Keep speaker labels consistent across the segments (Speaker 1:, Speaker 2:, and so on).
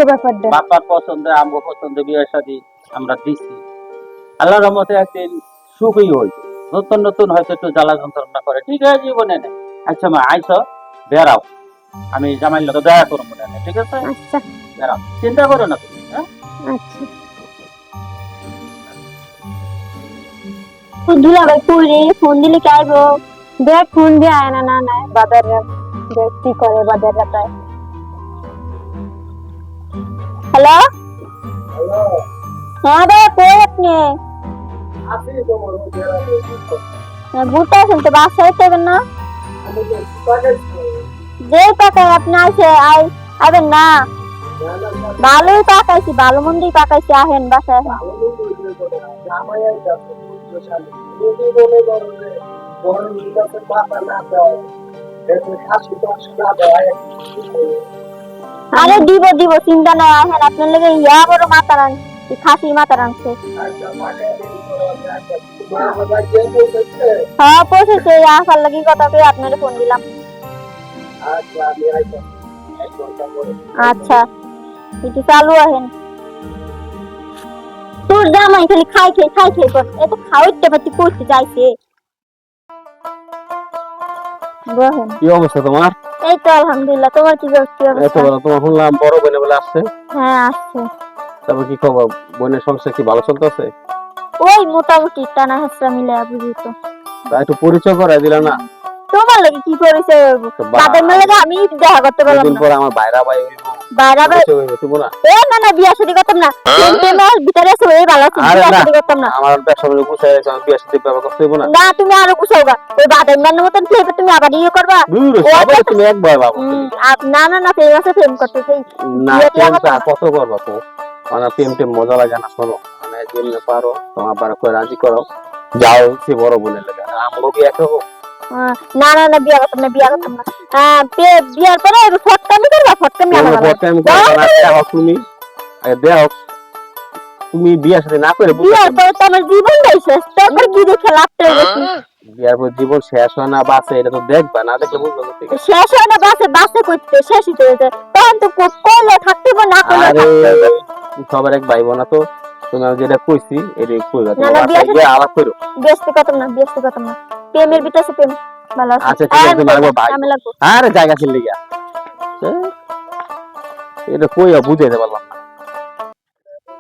Speaker 1: ব্যাপারটা
Speaker 2: বাপার পছন্দ আমগো পছন্দ বিয়ে শাদী আমরা দিছি। আল্লাহর রহমতে একদিন সুখই হইবে। নতুন নতুন হয়তো একটু জ্বালা যন্ত্রণা করে, ঠিক আছে, জীবনে নেই। আচ্ছা মা আইসো, বেড়াও, আমি জামাইয়ের লোক দয়া করো মনে নেই, ঠিক আছে?
Speaker 1: আচ্ছা
Speaker 2: বেড়াও, চিন্তা করো না তুমি। হ্যাঁ,
Speaker 1: আচ্ছা দুলা ভাই কইরে ফোন দিলে কি আইবো? দেখ ফোন দিয়ে আয় না না না বাজারে দেখ কি করে বাজারে তাই। হ্যালো হ্যাঁ দাদা কই আপনি? ঘুরতে আসেন তো বাসায় যাবেন না? যে টাকায় আপনি আসে আইবেন না? ভালোই পাকাইছি, ভালো মন্দির পাকাইছি, আহেন বাসায় আহেন। আরে দিব দিব চিন্তা নাই, আহেন আপনার লেগে ইয়া বড় মাথা রান খাসি মাথা রানছে। হ্যাঁ পৌঁছেছে, আসার লাগি কথা কই আপনারে ফোন দিলাম। আচ্ছা একটু চালু আহেন। তোর জামাই খালি খাই কর, এত খাওয়াইতে পারতি করতে চাইছে। বহেন
Speaker 2: কি অবস্থা তোমার?
Speaker 1: এই তো আলহামদুলিল্লাহ, তোমার কি অবস্থা?
Speaker 2: এত বড় তোমার শুনলাম বড় বোনে বলে আসছে।
Speaker 1: হ্যাঁ আসছে।
Speaker 2: তারপর কি খবর? বোনের সংসার কি ভালো চলতেছে?
Speaker 1: ওই মোটামুটি টানা হেসরা মিলে বুঝি তো।
Speaker 2: তা একটু পরিচয় করাই দিলা না?
Speaker 1: তোমার লাগি কি করেছে? তাদের মেলে আমি দেখা করতে পারলাম
Speaker 2: দিন
Speaker 1: না।
Speaker 2: পর আমার বাইরা ভাই
Speaker 1: বাইরা ভাই
Speaker 2: তুমি না?
Speaker 1: এ না না বিয়া শাদী করতাম না, তিনটে মাস ভিতরে আছে ওই ভালো আছে, বিয়া শাদী করতাম না।
Speaker 2: আমার ব্যবসা বলে গুছাই আছে, আমি বিয়ে শাদী ব্যবসা করতে হইব না?
Speaker 1: না তুমি আরো গুছাওগা, ওই বাদাম মানের মতন ফেলে তুমি আবার ইয়ে করবা।
Speaker 2: সবাই তুমি একবার বাবু।
Speaker 1: না না না ফেলে আছে ফেম করতে চাই
Speaker 2: না, প্রেমটা কত করবা তো? মানে প্রেম মজা লাগে না। শোনো, মানে যেমনি পারো তোমার বারে করে রাজি করো, যাও সে বড় বোনের লাগে। আমরাও কি একরকম?
Speaker 1: না না না বিয়া করতাম না, বিয়া করতাম না। বিয়ার পরে ফটকামি করবা, ফটকামি আমার ভালো
Speaker 2: দেখো তুমি দেখো, তুমি বিয়ে সাথে না করে
Speaker 1: বিয়ার পরে তো আমার জীবনটাই শেষ, তারপর কি দেখে লাভটা বেশি?
Speaker 2: বিয়ার পর জীবন শেষ হয় না বাঁচে, এটা তো দেখবা, না দেখলে বুঝবে না।
Speaker 1: শেষ হয় না বাসে বাসে করতে শেষই তো হয়েছে, তখন তো করলে থাকতে হবে না করলে
Speaker 2: সবার এক ভাই বোনা তো। তুমি যেটা কইছি এটা কইবা,
Speaker 1: না না বিয়া
Speaker 2: তুমি আলাপ করো।
Speaker 1: ব্যস্ত করতাম না, ব্যস্ত করতাম না, প্রেমের ভিতরে প্রেম ভালো আছে।
Speaker 2: আচ্ছা ঠিক আছে, মারবো ভাই। আরে জায়গা ছিল গিয়া এটা কইয়া বুঝাইতে পারলাম না।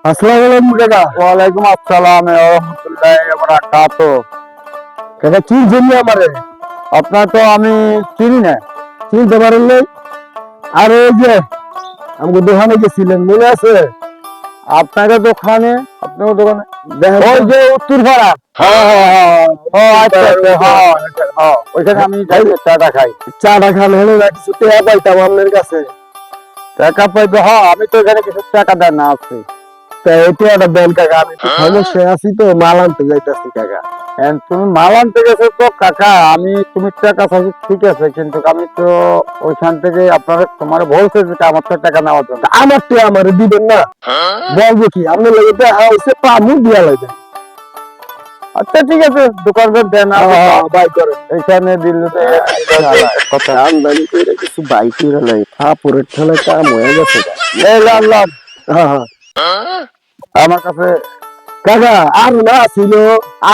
Speaker 3: আসসালামু আলাইকুম কাকা। ওয়ালাইকুম আসসালাম ওয়া রাহমাতুল্লাহি ওয়া বারাকাতুহু। কাকা চিনছেন না আমারে? আপনার তো আমি চিনি না। চিনতে পারেন নাই? আর ওই যে আমাকে দোকানে গেছিলেন মনে আছে? আপনাকে দোকানে, আপনার দোকানে ওই যে উত্তরপাড়া। ওইখানে আমি যাই চাটা খাই। চাটা খান হলে না কিছু টাকা পাইতাম আপনার কাছে। টাকা পাইবে? হ্যাঁ আমি তো এখানে কিছু টাকা দেন না আছি। এটা একটা দেন কাকা, আমি তো সমস্যায় আছি তো, মাল আনতে যাইতেছি কাকা। তুমি মাল আনতে গেছো তো কাকা, আমি তুমি টাকা চাইছি ঠিক আছে, কিন্তু আমি তো ওইখান থেকে আপনারা তোমার বলছে যে আমার তো টাকা নেওয়ার জন্য। আমার তো আমার দিবেন না? বলবো কি আপনার লাগে দেখা হয়েছে পামু দিয়া লাগে। আচ্ছা ঠিক আছে, দোকানদার দেন বাই করেন। এইখানে দিল্লি কথা আমদানি করে কিছু বাই করে নাই, ফাপড়ের ঠেলায় কাম হয়ে গেছে। আমার কাছে কাকা আর না ছিল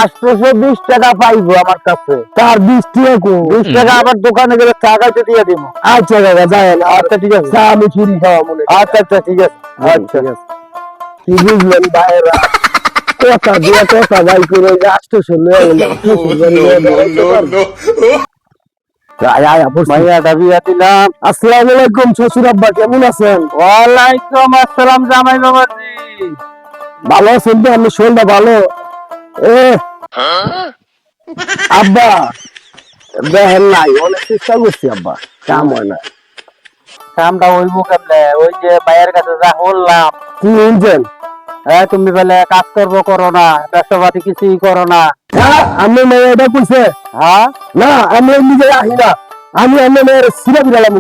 Speaker 3: 820 টাকা পাইবো আমার কাছে। তার 20 টাকা 20 টাকা আবার দোকানে গেলে টাকা দিয়ে দিব। আচ্ছা কাকা যাই। আচ্ছা ঠিক আছে, আমি ফ্রি খাওয়া মনে। আচ্ছা আচ্ছা ঠিক আছে। আচ্ছা ঠিক আছে। কি বুঝলেন বাইরা কথা দিয়ে কথা বাই করে 800 আসসালামু আলাইকুম শ্বশুর আব্বা, কেমন আছেন? ওয়ালাইকুম আসসালাম জামাই বাবাজি। ভালো আছেন তো? আমি শরীরটা ভালো। আব্বা দেখেন নাই, অনেক চেষ্টা করছি আব্বা, কাম হয় না।
Speaker 2: কামটা হইব কেমনে? ওই যে ভাইয়ের কাছে যা বললাম,
Speaker 3: কি বলছেন?
Speaker 2: তুমি বলে কাজ করবো করো না, ব্যবসা পাতি কিছুই করো না।
Speaker 3: আমি মেয়ে এটা কইছে?
Speaker 2: হ্যাঁ
Speaker 3: না আমি নিজে আহি না, আমি আমার মেয়ের সিরা বিড়ালাম।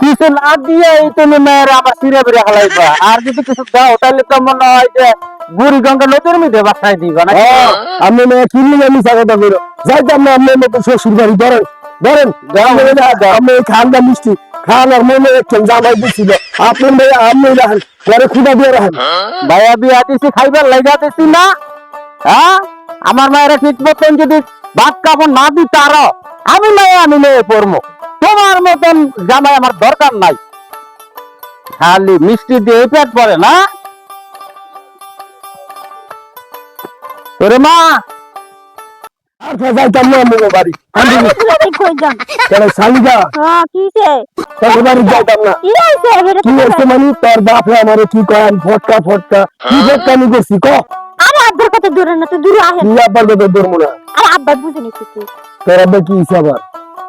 Speaker 2: কিছু না দিয়ে তুমি মেয়ের আমার সিরে বেড়ে হালাইবা, আর যদি কিছু দাও তাহলে তো মনে হয় যে বুড়ি গঙ্গা নদীর মধ্যে বাসায় দিবা না।
Speaker 3: আমি মেয়ে কিনলে আমি স্বাগত করো যাইতাম না। আপনার মতো শ্বশুর বাড়ি ধরেন ধরেন, আমি খান্দা মিষ্টি খান আর মনে রাখছেন জামাই দিছিল আপনার ভাই আপনি রাখেন পরে খুঁজা দিয়ে রাখেন
Speaker 2: ভাইয়া বিয়া দিছি খাইবার লাগা দিছি না হ্যাঁ আমার মায়েরা ঠিক মতন যদি ভাত কাপড় না দিত আরো আমি লয়ে পড়বো তোমার মতন জামাই আমার দরকার নাই খালি মিষ্টি দিয়ে পেট পরে না তোরে মা
Speaker 3: আর যাইতাম না আমার বাড়ি আমি
Speaker 1: কই যান
Speaker 3: কেন শালিকা
Speaker 1: হ্যাঁ কিছে
Speaker 3: তোর বাড়ি যাইতাম না
Speaker 1: কি হইছে হেরে
Speaker 3: কি হচ্ছে মানে তোর বাপে আমারে কি করেন ফটকা কি ফটকা আমি করছি ক
Speaker 1: আরে আব্বার কত দূরে না তো দূরে আহেন
Speaker 3: কি আব্বার কথা ধরবো না
Speaker 1: আর আব্বা বুঝিনি কিছু
Speaker 3: তোর আব্বা কি হিসাব আর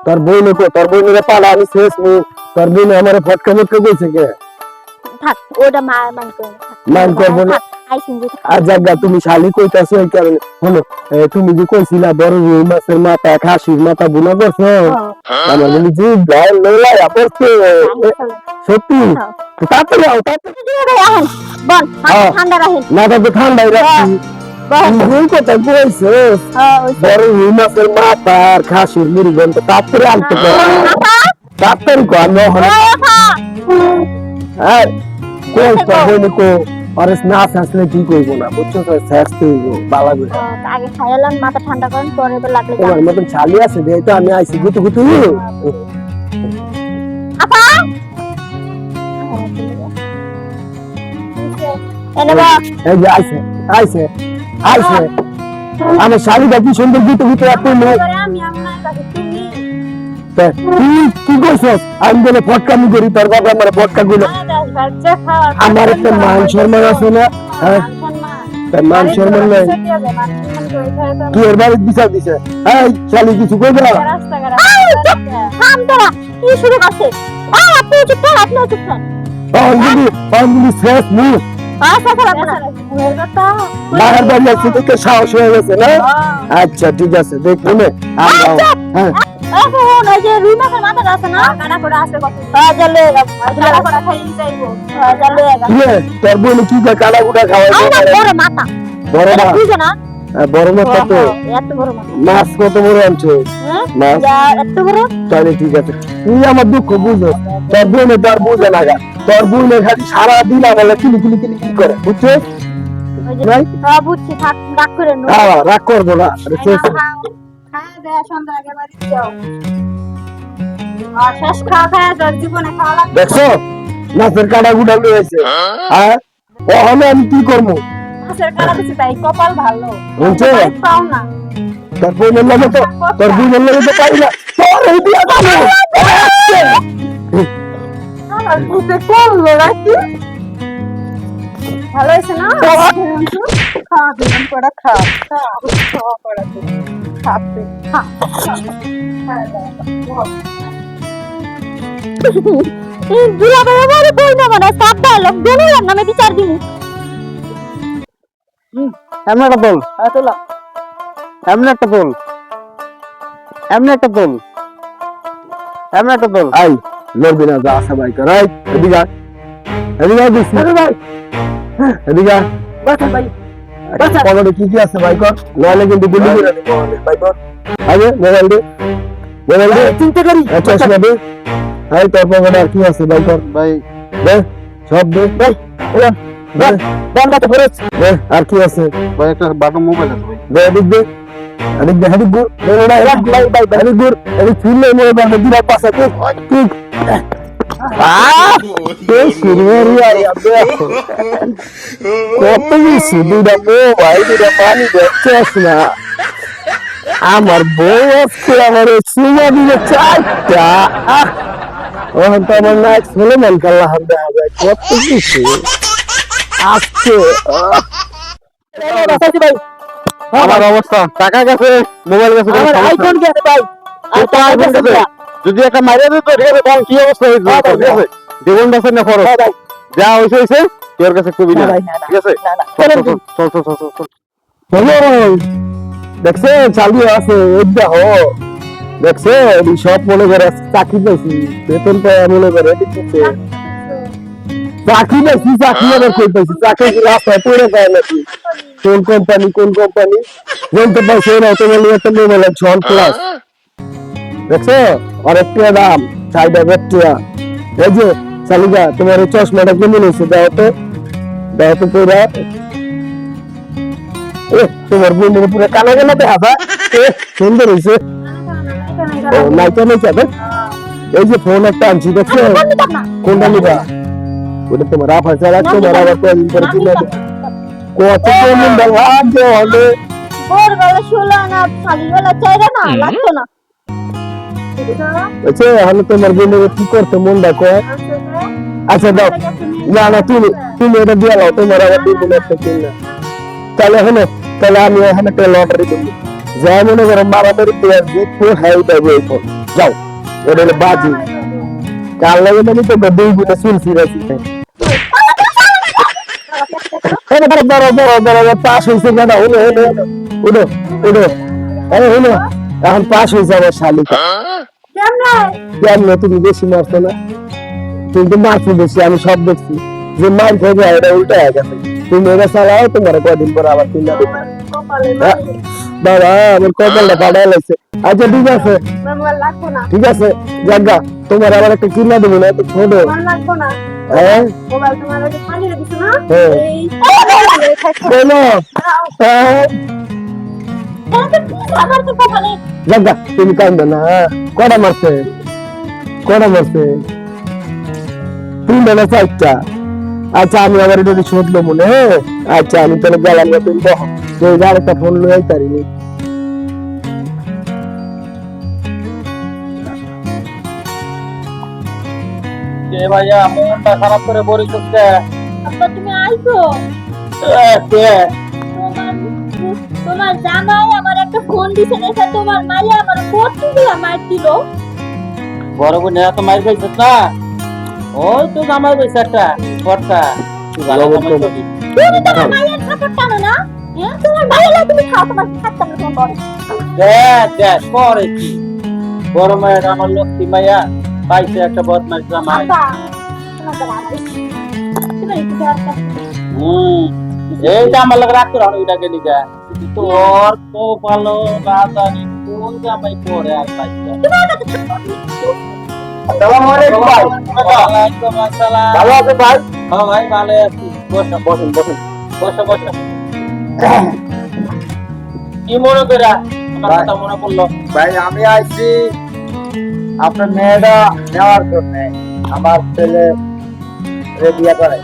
Speaker 3: তোর বইনে কো তোর বইনের পালা আমি শেষ নি তোর বইনে আমারে ফটকা কইছে কে
Speaker 1: থাক ওটা মা মান করে
Speaker 3: মান করবো না
Speaker 1: আই শুনছি
Speaker 3: আর জায়গা তুমি শালি কইতাছো এই কারণে হলো তুমি যে কইছিলা বড় রুই মাছের মাথা খাসির মাথা বুনা করছো আমার বলি যে গায়ে লোলা আপস্তে সত্যি তাড়াতাড়ি আও তাড়াতাড়ি
Speaker 1: আহেন বল ঠান্ডা রাখেন
Speaker 3: না তো ঠান্ডাই রাখছি তুই কথা কইছিস বড় রুই মাছের মাথা আর খাসির মুরগন তো তাড়াতাড়ি আনতে পারো তাড়াতাড়ি কো আমি হ্যাঁ কই তো বলি কো আর স্নাস আসলে ঠিক হইব না বুঝছো তো স্যাক্সতে হইব বালা করে
Speaker 1: আগে খাইলাম মাথা ঠান্ডা করেন পরে তো লাগলে
Speaker 3: তোমার মতন ছালি আছে দে তো আমি আইছি গুতু গুতু
Speaker 1: আপা এনে বা
Speaker 3: এই যে আইছে আমার শাড়িটা কি সুন্দর গুতু গুতু আপনি
Speaker 1: আমি আপনার কাছে তুমি
Speaker 3: তুই কি করছস আমি বলে ফটকামি করি তোর বাবা আমার ফটকা গুলো আমার একটা মান সম্মান আছে না তার মান সম্মান নাই কি এর বাড়ির বিচার দিছে এই শালি কিছু কইবে না
Speaker 1: থাম তোরা কি শুরু করছে আপনি চুপ কর আপনি চুপ কর
Speaker 3: অঞ্জলি শেষ মু
Speaker 1: আচ্ছা খারাপ না
Speaker 3: বাহার বাড়ি আছে দেখে সাহস হয়ে গেছে না আচ্ছা ঠিক আছে দেখ মনে হ্যাঁ
Speaker 1: এখন ওই যে রুই মাছের মাথাটা আছে না কাটা করে আছে কত চলে কাটা করে খাই যাইবো চলে
Speaker 3: ইয়ে তোর বলে কি কয় কালা গুড়া খাওয়াই
Speaker 1: বড় মাথা
Speaker 3: বড় মাছ
Speaker 1: বুঝো না
Speaker 3: বড় মাছ কত
Speaker 1: এত বড় মাথা
Speaker 3: মাছ কত বড় আনছো মাছ
Speaker 1: এত বড়
Speaker 3: তাহলে ঠিক আছে তুই আমার দুঃখ বুঝো তোর বোনে তোর বুঝে না গা তোর বোনে খালি সারা দিন আমার কিলি করে বুঝছো
Speaker 1: বুঝছি থাক রাগ করে নো
Speaker 3: রাগ করবো না
Speaker 1: খাওয়া দেয়া সন্ধ্যা আগে বাড়ি যাও আর শেষ খাওয়া তোর জীবনে খাওয়া লাগবে
Speaker 3: দেখছো মাছের কাটা গুড়া রয়েছে হ্যাঁ ওখানে আমি কি করবো
Speaker 1: মাছের কাটা দিছি তাই কপাল ভালো
Speaker 3: বুঝছো
Speaker 1: পাও না
Speaker 3: তোর বোনের লাগে তো তোর বোনের লাগে তো পাই না তোর এই বিয়া যাবো
Speaker 1: আর ভূতে করলো নাকি ভালো হয়েছে না খাওয়া দিলাম করে খাওয়া করে খাবে এই দুলা বাবা বলে কই না মানে সাপ ডায়লগ বললাম না আমি বিচার দিই
Speaker 3: এমন একটা বল
Speaker 1: তোলা
Speaker 3: এমন একটা বল আই লড়বি না যা আসা ভাই কর এদিকে ভাই এদিকে
Speaker 1: ভাই
Speaker 3: পকেটে কি আছে ভাই কর নাহলে কিন্তু গুলি করে দেবো ভাই কর আগে মোবাইল দে চিন্তা করি চশমা দে এই তোর পকেটে আর কি আছে ভাই কর ভাই দে সব দে ভাই বন্ধ করে দে আর কি আছে ভাই একটা বাটন মোবাইল আছে ভাই দে এদিক দে এদিক গুর না ভাই এদিক গুর এদিক ফিরলে মোবাইল দিরা পাশে ঠিক কত বেশি দুইটা মোবাইল দুইটা পানি দেখছিস না আমার বউ আজকে আমার চুমা দিলে চারটা ওখান তো আমার নাক শুনে মন কাল্লা হবে কত কিছু আজকে আমার অবস্থা টাকা গেছে মোবাইল গেছে আইফোন গেছে ভাই যদি একটা মাইরে দিত ঠিক আছে তখন কি অবস্থা হয়েছে জীবন বাঁচার না খরচ যা হয়েছে তোর কাছে কবি না ঠিক আছে চল দেখছে চালু আছে দেখো দেখছে সব মনে করে চাকরি পাইছি বেতন পাই মনে করে চাকরি পাইছি চাকরি আবার কই পাইছি চাকরি রাস্তায় পড়ে যায় নাকি কোন কোম্পানি জানতে পারছি না তো বলি একটা মোবাইল 6 প্লাস দেখছো আর একটা দাম 4,000 টাকা এই যে শালিকা তোমার এই চশমাটা কেমন হয়েছে দাও তো পুরা তোমার বোনের পুরো কানা কানা দেখা যায় সুন্দর হয়েছে নাইকা এই যে ফোন একটা আনছি দেখছো কোনটা নিবা ওটা তোমার আফা ছাড়া তোমার আবার কয়েকদিন পরে কিনে কত কেমন লাগে হলে
Speaker 1: ভোরবেলা শুলো না খালিবেলা চাইরা না লাগতো না
Speaker 3: আচ্ছা হলে তোমার বোনের কি করতে মনটা কয় আচ্ছা দাও না তুমি এটা দিয়ে দাও তোমার আবার দুই দিন একটা কিনা তাহলে আমি এখানে একটা লটারি দেবো যা মনে করো মারামারি প্লেয়ার যে ফুল হাই পাইবে এই ফোন যাও এটা হলো বাজি কাল লাগে মানে তো দুই গুণে চুলছি রাখি বড় পাস হয়েছে কেন উঠো এখন পাস হয়েছে আমার শালিকা কেমন তুমি বেশি মারছো না কিন্তু মারছি বেশি আমি সব দেখছি যে মার থেকে এটা উল্টা হয়ে গেছে তুমি এটা চালাও তোমার কদিন পরে আবার কিনা দেবো বাবা আমার কপালটা পাঠাই লাগছে আচ্ছা ঠিক আছে জাগা তোমার আবার একটা কিনা দেবো না তো ছোট হ্যাঁ জাগা তুমি কান্দো না কটা মারছে তিনটা না চারটা আচ্ছা আমি আবার এটা শুনলো মনে আচ্ছা আমি তাহলে গেলাম না তুমি দেখো আরেকটা ফোন লই পারিনি
Speaker 2: কে ভাইয়া মনটা খারাপ করে বলিস
Speaker 1: আব্বা তুমি আইছো
Speaker 2: কে
Speaker 1: তোমার জামাই আমার একটা ফোন দিছে দেখে তোমার মাইয়া আমার কতগুলা মার দিল
Speaker 2: বড় বোন এরা তো মার খাইছিস না ওই তো জামাই বেশ একটা ফটকা তুই ভালো কামাই করবি
Speaker 1: তুমি তোমার মাইয়ার সাপোর্ট টানো না হ্যাঁ তোমার মাইয়া তুমি খাও তোমার থাকতাম না তোমার পরে
Speaker 2: দেখ পরে কি বড় মায়ের আমার লক্ষ্মী মাইয়া পাইছে একটা বদমাইশ জামাই
Speaker 1: আব্বা তোমার তো আমার তুমি একটু দরকার
Speaker 2: এইটা আমার লাগে রাখতে হবে ওইটাকে নিকা তোর তো ভালো রাজানি কোন জামাই পরে আর পাইছে
Speaker 3: আসসালামু আলাইকুম ভাই
Speaker 2: ওয়ালাইকুম আসসালাম
Speaker 3: ভালো আছেন ভাই
Speaker 2: হ্যাঁ ভাই ভালো আছি বসুন কি মনে করে আমার কথা মনে পড়লো
Speaker 3: ভাই আমি আইছি আপনার মেয়েটা নেওয়ার জন্য আমার ছেলে বিয়ে করে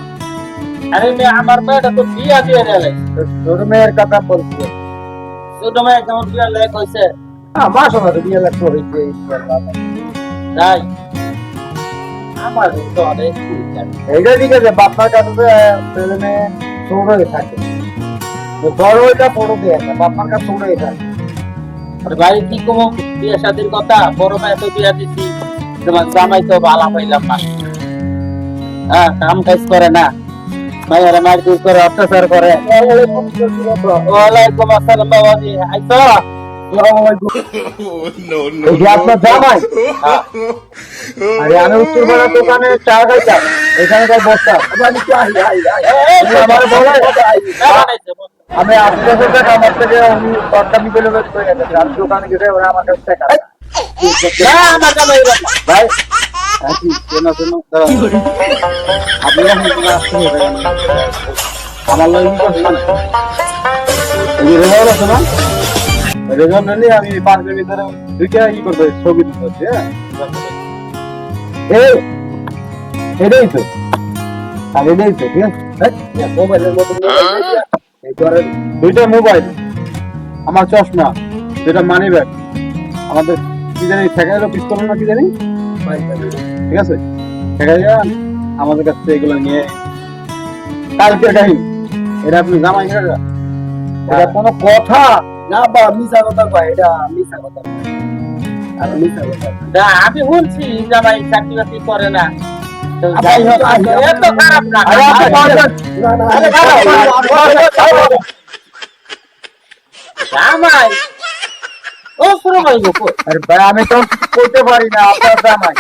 Speaker 2: আরে আমার মেয়েটা তো বিয়া দিয়ে গেলে
Speaker 3: ছোট মেয়ের কথা বলছি
Speaker 2: ছোট মেয়ে কেমন বিয়া লেখ হয়েছে
Speaker 3: আমার সঙ্গে বিয়ে লাগতে হয়েছে
Speaker 2: তাই আমার তো অনেক
Speaker 3: এইটা ঠিক আছে বাপমার কাছে ছেলে মেয়ে ছোট হয়ে থাকে বড় ওইটা বড় দিয়ে না বাপমার কাছে ছোট হয়ে থাকে
Speaker 2: আর বাড়ি কি কম বিয়ে শাদীর কথা বড় মেয়ে তো বিয়া দিছি তোমার জামাই তো ভালো পাইলাম না হ্যাঁ কাম কাজ করে না মায়ের মারপিট করে অত্যাচার করে ওয়ালাইকুম আসসালাম বাবাজি আইতো
Speaker 3: আপনার জামাই আরে আমি উত্তরপাড়া দোকানে চা খাইতাম এখানে তাই বসতাম আমি 80 টাকা আমার থেকে উনি সরকারি পেলে আমি দোকানে গেছে ওরা আমার কাছে টাকা
Speaker 2: ভাই আমার
Speaker 3: রেজন নিলে আমি 5 মিনিট ভিতরে দুইটা ই করবো ছবি দিতে এটাই তো আর এটাই তো ঠিক আছে মোবাইলের মতন দুইটা মোবাইল আমার চশমা যেটা মানি ব্যাগ আমাদের কি জানি ঠেকাইলো পিস্তল না কি জানি ঠিক আছে ঠেকাইয়া আমাদের কাছ থেকে এগুলো নিয়ে কালকের কাহিনী এটা আপনি জামাই এটা কোনো কথা না বা মিশা কথা কয় এটা মিশা কথা আর মিশা কথা
Speaker 2: আমি বলছি জামাই চাকরি বাকরি করে না জামাই ও পুরো ভাই
Speaker 3: আরে ভাই আমি তো করতে পারি না আপনার জামাই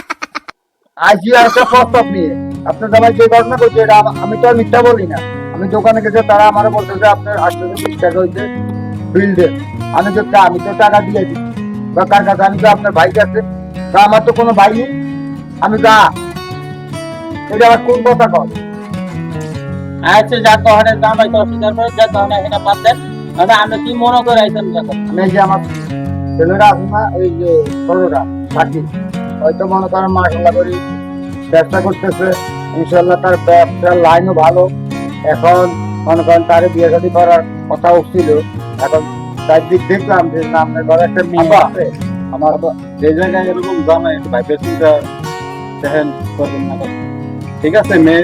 Speaker 3: আজই একটা প্রস্তাব নিয়ে আপনার জামাই যে ঘটনা করছে এটা আমি তো আর মিথ্যা বলি না আমি দোকানে গেছে তারা আমার বলছে যে আপনার 820 টাকা হয়েছে বিল দেন আমি তো টাকা দিয়ে দিই বা কার কাছে আমি তো আপনার ভাই কাছে তা আমার তো কোনো ভাই নেই আমি এটা আবার কোন কথা কর?
Speaker 2: আচ্ছা যা কহনে জামাই তো অস্বীকার করে যা কহনে এখানে বাদ দেন মানে আপনি কি মনে করে আইছেন যা
Speaker 3: আমি এই যে আমার ছেলেরা আছে না, ওই যে ছোটরা থাকি, হয়তো মনে করেন মাসাল্লাহ করি ব্যবসা করতেছে, ইনশাল্লাহ তার ব্যবসার লাইনও ভালো। এখন মনে করেন তার বিয়ে শাদী করার কথা ছিল, এখন তার দিক দেখলাম যে না, আপনার ঘরে একটা মেয়ে আছে, আমার যে জায়গায় এরকম জামাই একটু ভাইবে চিন্তা দেখেন করবেন না। ঠিক আছে, মেয়ে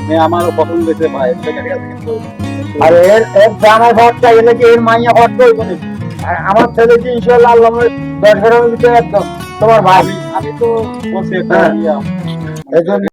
Speaker 3: মেয়ে আমারও পছন্দ হয়েছে ভাই, এর জায়গা ঠিক আছে, কিন্তু আর এর এর জামাই ভরটা গেলে কি এর মাইয়া ভরটা হইব না। আর আমার ছেলে কি ইনশাল্লাহ আল্লাহ 10 ঘরের ভিতরে একদম তোমার ভাবি। আমি তো বলছি একটা এই জন্য